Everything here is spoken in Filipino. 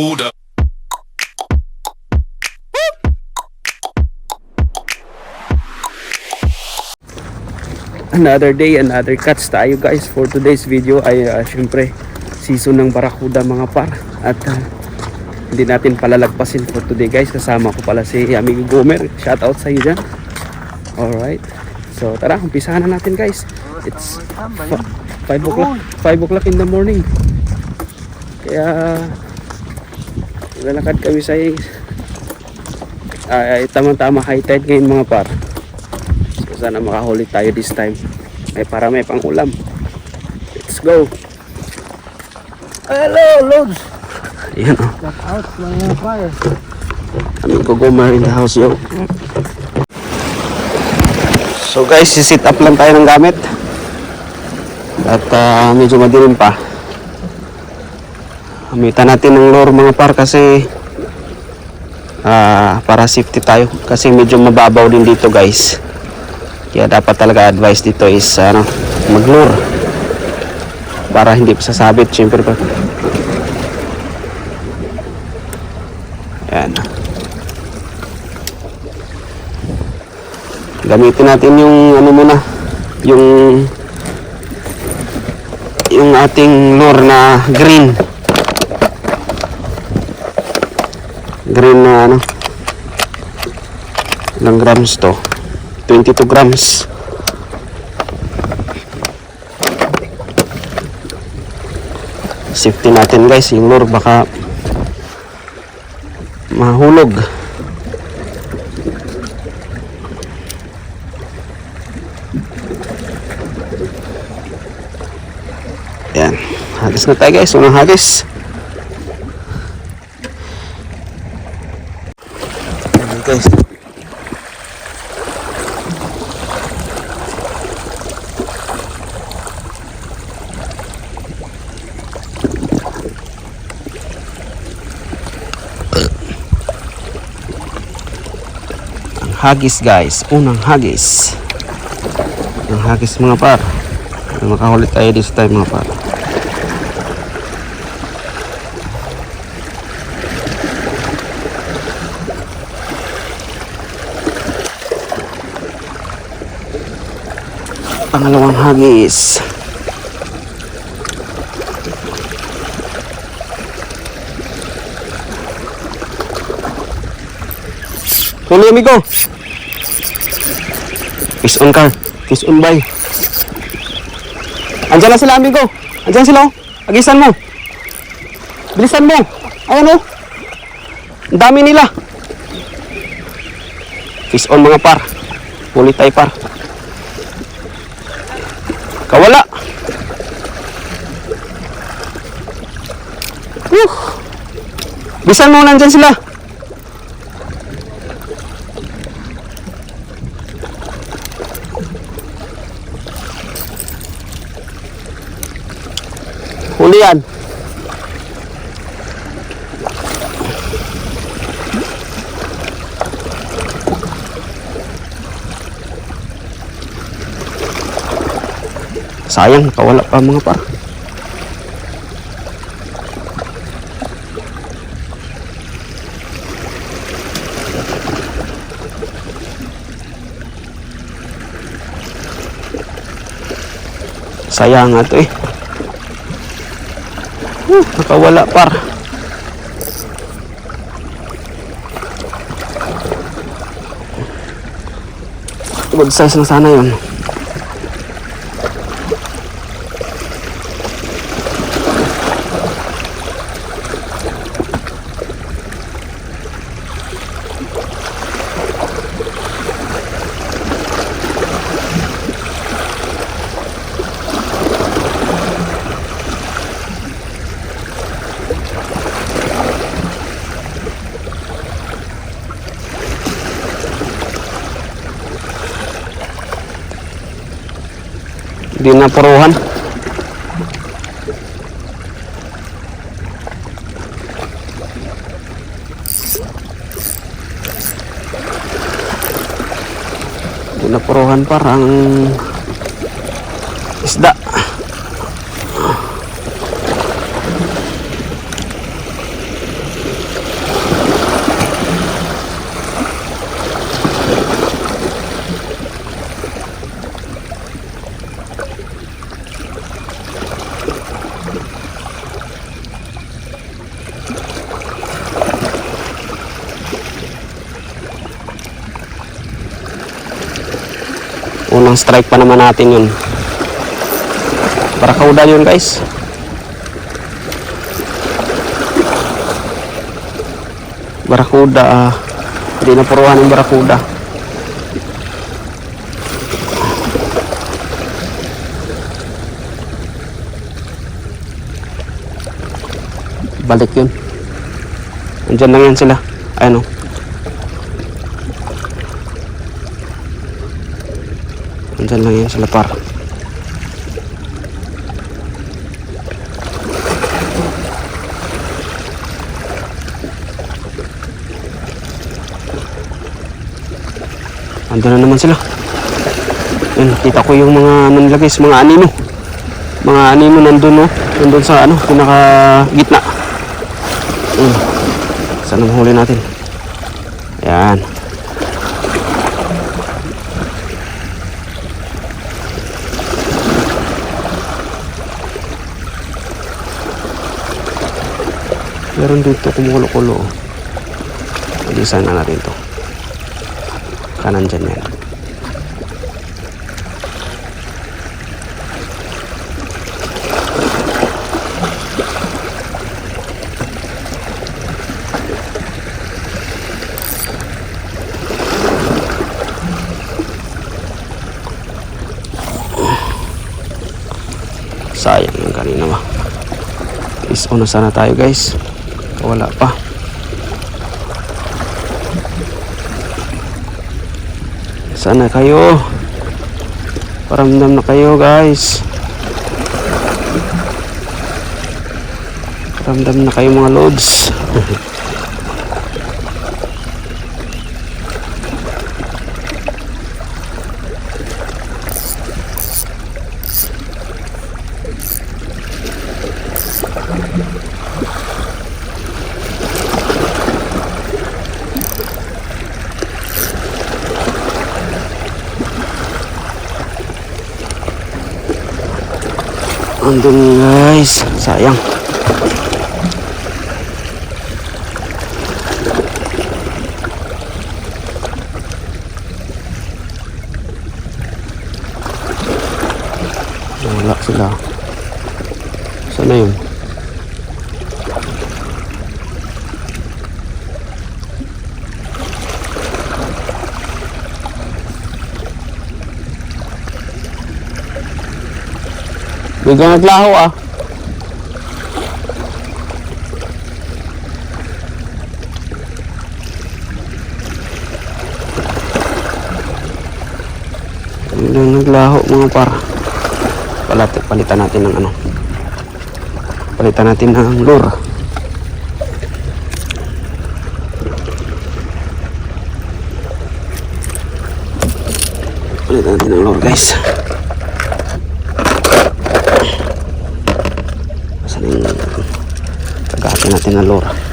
hold up. Another day, another catch tayo guys. For today's video ay syempre season ng Barracuda mga par. At hindi natin palalagpasin for today guys. Kasama ko pala si amigo Gomer. Shoutout sa iyo dyan. Alright. So tara, umpisahan na natin guys. It's 5 o'clock in the morning. Kaya lalakad kami sa tamang-tama high tide ngayon mga par. So sana makahuli tayo this time. Para may pang ulam. Let's go. Hello, Lods. Ayan o. Look out, mga fire. Amigo Gomer in the house yo. So guys, sit up lang tayo ng gamit. At medyo madilim pa. Gamitan natin ng lure mga par kasi para safety tayo. Kasi medyo mababaw din dito guys. Kaya dapat talaga advice dito is mag-lure. Para hindi pa sasabit syempre pa. Ayan. Gamitin natin yung muna, yung ating lure na green na ilang grams to, 22 grams. Safety natin guys yung lure, baka mahulog. Yan, hagis na tayo guys, unang hagis. Yan guys. Hagis guys, unang hagis. Ang hagis mga par. Makahuli tayo this time mga par. Pangalawang hagis. Huli amigo. Fish on car. Fish on by. Andiyan na sila amigo. Andiyan sila. Agisan mo. Bilisan mo. Ayan o. Ang dami nila. Fish on mga par. Huli tayo par. Kawala. Bilisan mo, nandyan sila. Huli yan. Sayang, kawala pa mga par. Sayang nga ito eh. Nakawala par. Good size na sana yun. Di na puruhan. Di na puruhan parang isda. unang strike pa naman natin yun. Barakuda yun guys. Barakuda, hindi na puruhan yung barakuda. Balik yun. Andyan lang yan sila. Ayun o. Andyan lang yan sila par. Andyan na naman sila. Ayun, kita ko yung mga nanilagay, mga anino. Mga anino nandun no. Nandun sa ano, pinaka gitna. Saan ang huli natin? Ayan. Meron dito kumukulo-kulo. Pag-isahan na natin to. Kanan dyan yan. Sayang yung kanina ba. Is on na sana tayo guys. Wala pa. Sana kayo. Paramdam na kayo guys. Paramdam na kayo mga lods. Andun guys, sayang. Wala sila. Sana yun? Biglang naglaho ah. Biglang naglaho mga par. Palitan natin ng ano. Palitan natin ng lure. Palitan natin ng lure guys. Tagahatin natin ng lure.